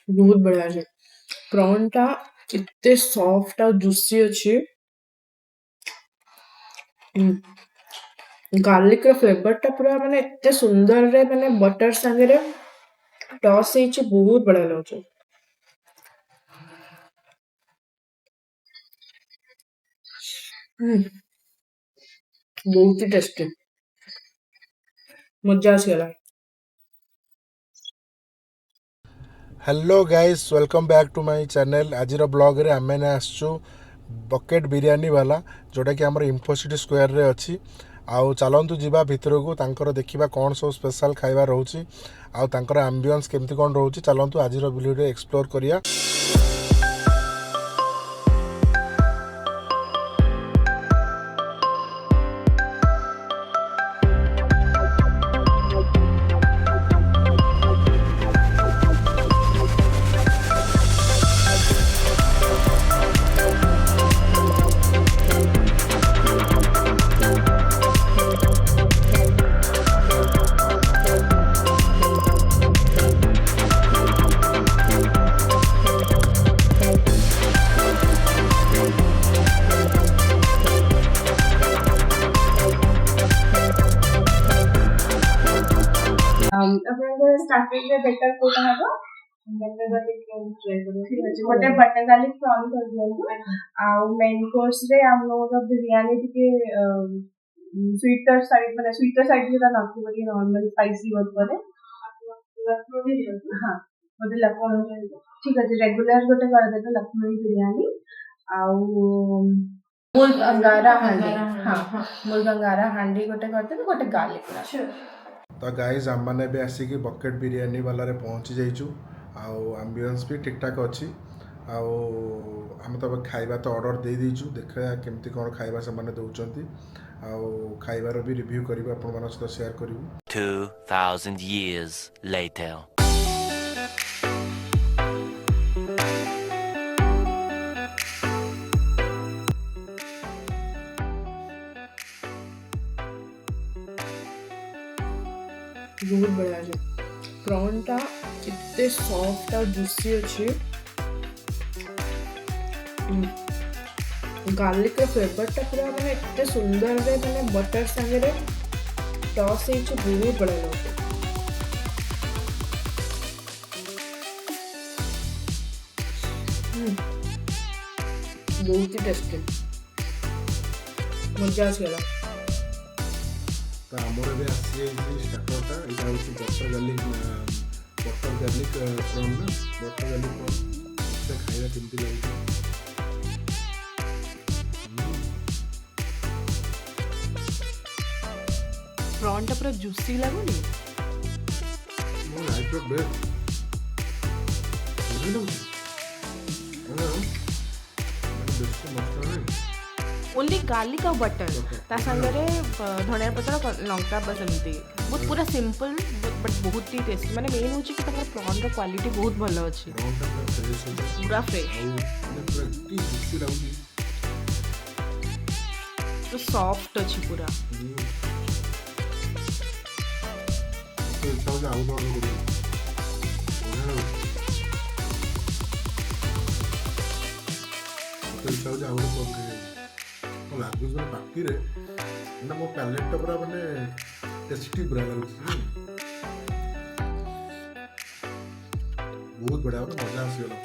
बहुत बढ़िया है। प्रॉन टा एते सॉफ्ट और जूसी अछि। गार्लिक रो फ्लेवर टा पूरा माने एते सुंदर रे माने बटर संगे रे टॉस ହେଇଛି बहुत बढ़िया लाଗୁଛି। बहुत ही टेस्टी मजा आसीगला। Hello guys welcome back to my channel. आज ब्लॉग रे आमे आसचु बकेट बिरियानी वाला जोटा कि आमर इन्फोसिटी स्क्वायर रे अच्छी। आउ चलतु जीवा भितर को तांकर देखिबा कौन सब स्पेशल खाइबा रहउची आउ तांकर एम्बियंस केमती कौन रहउची। चलतु आज वीडियो एक्सप्लोर करिया। ଆପଣଙ୍କର ଷ୍ଟାର୍ଟରରେ ବେଟର କୋଉଟା ହବ? ଠିକ ଅଛି ଗୋଟେ ବଟର ଗାର୍ଲିକ ପ୍ରନ୍ କରିଦିଅନ୍ତୁ। ଆଉ ମେନ୍ କୋର୍ସରେ ଆମର ବିରିୟାନୀ ଟିକେ ସ୍ୱିଟର ସାଇଡ୍ ଯୋଉଟା ନଥିବ ଟିକେ ନର୍ମାଲ ସ୍ପାଇସି ଉପରେ ହଁ ଗୋଟେ ଲକ୍ଷ୍ମୀ ଠିକ ଅଛି ରେଗୁଲାର ଗୋଟେ କରିଦେବେ ଲକ୍ଷ୍ମୀ ବିରିୟାନୀ। ଆଉ ମୁର୍ଗ अंगारा हांडी गोटे करदेबे गोटे गार्लिक। तो गाइज आम मैंने भी आसिक बकेट बिरियानी वाला रे पहुँची जाइचु। आउ एम्बियंस भी ठीक ठाक अच्छी। आम तो खाइबा तो ऑर्डर दे दीचु। देखा केमती कौन खाइबा से माने दउचंती। आउ खाइबार भी रिव्यू करिबा अपन मन सहित शेयर करिबु। 2000 years later बहुत बढ़िया है। प्रॉन टा एते सॉफ्ट और जूसी अछि। गार्लिक रो फ्लेवर टा पूरा माने एते सुंदर रे माने बटर संगे रे टॉस ହେଇଛି बहुत बढ़िया लाଗୁଛି। बहुत ही टेस्टी मजा आसीगला। तो आमर भी आसी स्टार्टरटा यहाँ हूँ बटर गार्लिक प्रॉन ना बटर गार्लिक प्रॉन खाइबा केमती लगे। प्रॉन टा पूरा जूसी लागुनी। ओनली गार्लिक और बटर ता संगरे धनिया पत्र लंका बस एमती बहुत पूरा सिंपल बट बहुत ही टेस्टी माने मेन होची कि तकर प्रॉन रो क्वालिटी बहुत भलो अछि। पूरा फ्रेश तो सॉफ्ट अछि पूरा। लगुच बाकी मो पैलेट पूरा माने टेस्टी पूरा लगुच बहुत बढ़िया मजा आसीगला।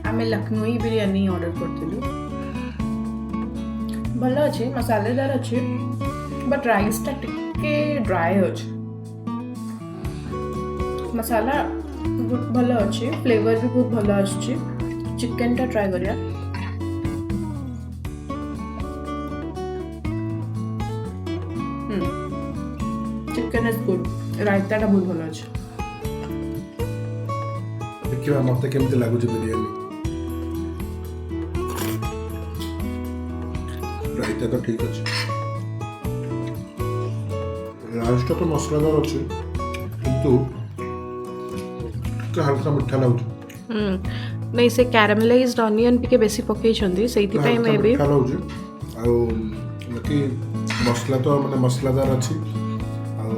आमे लखनऊ बिरयानी ऑर्डर करथिलु। भलो अछि मसालेदार अछि बट राइस टा टिके ड्राई अछि। मसाला भलो अछि फ्लेवर भी बहुत भलो आछि। चिकन टा ट्राई करिया। Chicken is good. रायता टा बहुत भलो अछि। ଦେଖିବା ମୋତେ କେମିତି ଲାଗୁଛି ବିରିୟାନୀ। ରାଇତା ତ ଠିକ୍ ଅଛି, ରାଇସ୍ଟା ତ ମସଲାଦାର ଅଛି କିନ୍ତୁ ଟିକେ ହାଲକା ମିଠା ଲାଗୁଛି। ନାଇଁ ସେ କ୍ୟାରାମେଲାଇଜ୍ଡ ଅନିଅନ୍ ଟିକେ ବେଶୀ ପକେଇଛନ୍ତି ସେଇଥିପାଇଁ ହାଲକା ମେ ବି ମିଠା ଲାଗୁଛି। ଆଉ ବାକି ମସଲା ତ ମାନେ ମସଲାଦାର ଅଛି, ଆଉ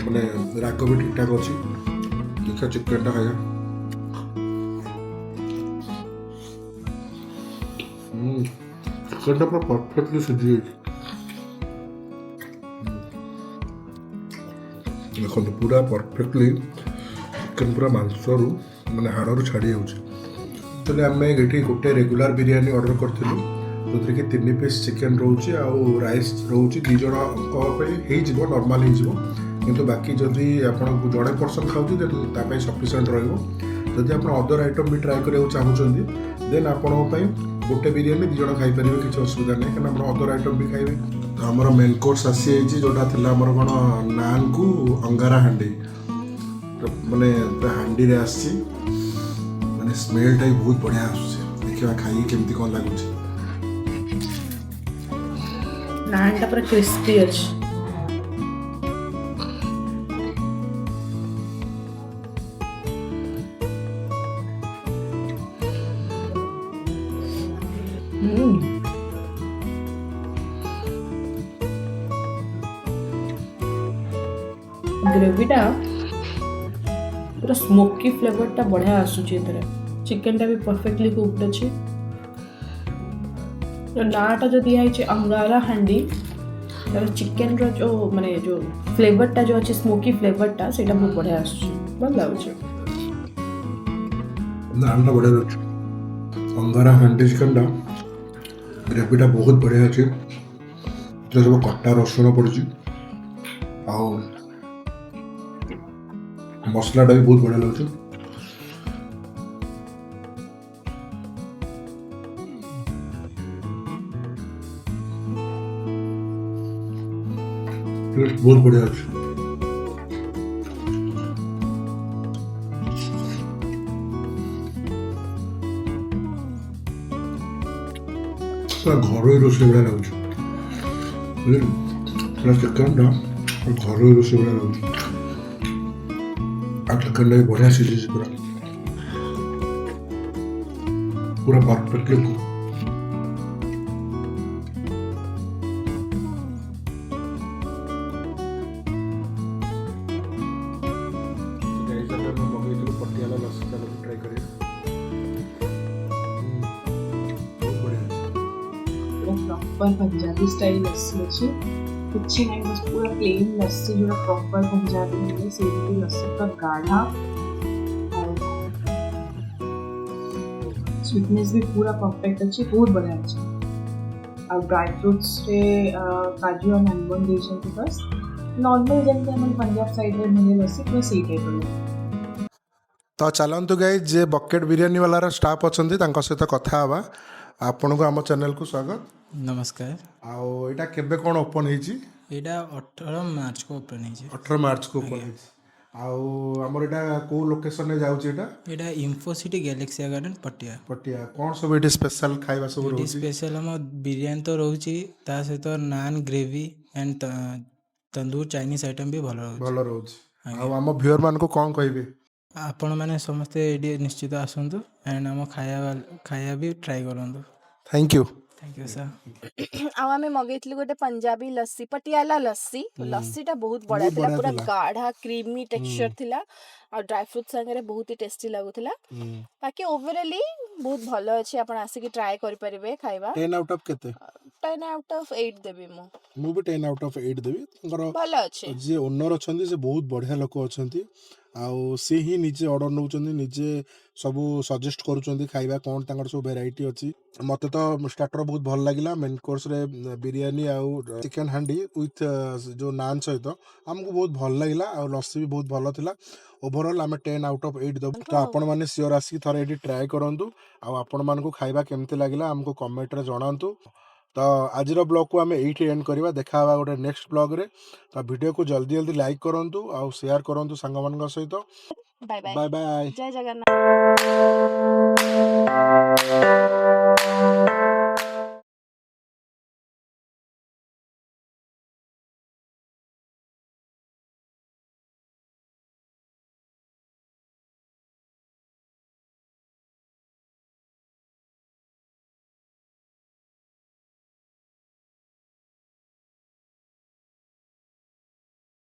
ମାନେ ରାଗ ବି ଠିକ୍ ଠାକ୍ ଅଛି। ଦେଖିବା ଚିକେନଟା ଖାଇବା। ଚିକେନଟା ପୁରା ପରଫେକ୍ଟଲି ସିଝିଯାଇଛି। ଦେଖନ୍ତୁ ପୁରା ପରଫେକ୍ଟଲି ଚିକେନ ପୁରା ମାଂସରୁ ମାନେ ହାଡ଼ରୁ ଛାଡ଼ି ଯାଉଛି। ତାହେଲେ ଆମେ ଏଠି ଗୋଟେ ରେଗୁଲାର ବିରିୟାନୀ ଅର୍ଡ଼ର କରିଥିଲୁ, ଯେଉଁଥିରେ କି 3 ପିସ୍ ଚିକେନ ରହୁଛି ଆଉ ରାଇସ୍ ରହୁଛି। 2 ଜଣଙ୍କ ପାଇଁ ହେଇଯିବ, ନର୍ମାଲ ହେଇଯିବ। କିନ୍ତୁ ବାକି ଯଦି ଆପଣ ଜଣେ ପର୍ସନ୍ ଖାଉଛି ଦେନ୍ ତା ପାଇଁ ସଫିସିଏଣ୍ଟ ରହିବ। ଯଦି ଆପଣ ଅଦର ଆଇଟମ୍ ବି ଟ୍ରାଏ କରିବାକୁ ଚାହୁଁଛନ୍ତି ଦେନ୍ ଆପଣଙ୍କ ପାଇଁ ଗୋଟେ ବିରିୟାନୀ 2 ଜଣ ଖାଇପାରିବେ, କିଛି ଅସୁବିଧା ନାହିଁ, କାରଣ ଆପଣ ଅଦର ଆଇଟମ୍ ବି ଖାଇବେ। ତ ଆମର ମେନ୍ କୋର୍ସ ଆସିଯାଇଛି, ଯେଉଁଟା ଥିଲା ଆମର କ'ଣ ନାନ୍କୁ ଅଙ୍ଗାରା ହାଣ୍ଡି। ତ ମାନେ ପୁରା ହାଣ୍ଡିରେ ଆସିଛି, ମାନେ ସ୍ମେଲ୍ଟା ବି ବହୁତ ବଢ଼ିଆ ଆସୁଛି। ଦେଖିବା ଖାଇକି କେମିତି କ'ଣ ଲାଗୁଛି। ନାନ୍ଟା ପୁରା କ୍ରିସ୍ପି ଅଛି। ଗ୍ରେଭିଟା ପୁରା ସ୍ମୋକି ଫ୍ଲେଭରଟା ବଢ଼ିଆ ଆସୁଛି ଏଥିରେ। ଚିକେନଟା ବି ପରଫେକ୍ଟଲି କୁକ୍ଡ ଅଛି। ନାଁଟା जो दिखाई अंगारा हांडी चिकेन जो माने जो फ्लेवरटा जो अच्छे स्मोकी फ्लेवरटा सेटा बहुत बढ़िया आसुची, भल लाଗୁଛି। नानटा बढ़िया लाଗୁଛି। अंगारा हांडी चिकेनटा ग्रेवीटा बहुत बढ़िया ଅଛି। जो सब कटा रसुण पड़ुଛି ଆଉ मसलाटा भी बहुत बढ़िया लाଗୁଛି। टेस्ट बहुत बढ़िया ଅଛି। ଘରୋଇ ରୋଷେଇ ଭଳିଆ ଲାଗୁଛି। ଚିକେନଟା ଘରୋଇ ରୋଷେଇ ଭଳିଆ ଲାଗୁଛି। ଆଉ ଚିକେନଟା ବି ବଢ଼ିଆ ସିଝିଛି, ପୁରା ପରଫେକ୍ଟଲି କୁକ୍। ମଗେଇଥିଲୁ ପଟିଆଲା ଲସି, ଚାଲନ୍ତୁ ଟ୍ରାଏ କରିବା। ବହୁତ ବଢ଼ିଆ ଅଛି। प्रॉपर पंजाबी स्टाइल लस्सी अच्छी कुछ नहीं, बस पूरा प्लेन लस्सी जो प्रॉपर पंजाबी में सेमती लस्सी का गाढ़ा और स्वीटनेस भी पूरा परफेक्ट अच्छी, बहुत बढ़िया अच्छी। और ड्राई फ्रूट्स रे काजू और आलमंड देइछन्ती बस नॉर्मल जमते हम पंजाब साइड रे मिले लस्सी पूरा सी टाइप रो। तो चलतु गाइज जे बकेट बिरियानी वालार स्टाफ अच्छा सहित कथा हाँ। आपन को आम चैनल को स्वागत, नमस्कार। आउ एटा केबे कोन ओपन हेची? एटा 18 मार्च को ओपन है। 18 मार्च को ओपन हेची। आउ हमर एटा को लोकेशन ने जाउची एटा? एटा इन्फोसिटी गैलेक्सी गार्डन पटिया। पटिया कोन सब एटी स्पेशल खाइबा सब रहउची? स्पेशल हम बिरयानी तो रहउची, ता सहित naan gravy and tandoor Chinese item भी भल रहउची। भल रहउची। आउ हम व्यूअर मान को कोन कहबे? आपण माने समस्त एडी निश्चित आसंतु एंड हम खाया भी ट्राई करंतु। Thank you sir. आमे मगेइथिलु गोटे पंजाबी लस्सी, पटियाला लस्सी। लस्सीटा बहुत बढ़िया थिला, पूरा गाढ़ा क्रीमी टेक्सचर थिला और ड्राई फ्रूट संगे बहुत ही टेस्टी लागुथिला। बाकी ओवरऑली बहुत भलो अछि, आपण आसी कि ट्राई करि परिबे खाइबा। 10 आउट ऑफ केते? 10 आउट ऑफ 8 देबी मु भी 10 आउट ऑफ 8 देबी। भलो अछि। जे ओनर अछंती से बहुत बढ़िया लोक अछंती, आउ से ही निजे ऑर्डर नउचंती, निजे सबू सजेस्ट करूचंती खाइबा कोन तांकर सब वेराइटी अछि। मते तो स्टार्टर बहुत भल लागिला। मेन कोर्स रे बिरयानी आउ चिकन हांडी विथ जो नान सहित हमको बहुत भल लागिला, आउ लस्सी भी बहुत भल थिला। ओवरऑल आम 10 आउट ऑफ 8 दबु। तो आपण माने श्योर आसी थरे एटी ट्राई करंतु, आउ आपण मान को खाइबा केमते लागिला हमको कमेंट रे जणांतु। तो आज ब्लॉग को आम ये एंड करवा देखा गोटे नेक्स्ट ब्लॉग रे। तो वीडियो को जल्दी जल्दी लाइक करूँ आउ शेयर करूँ सांग मान सहित। Bye bye bye bye. जय जगन्नाथ।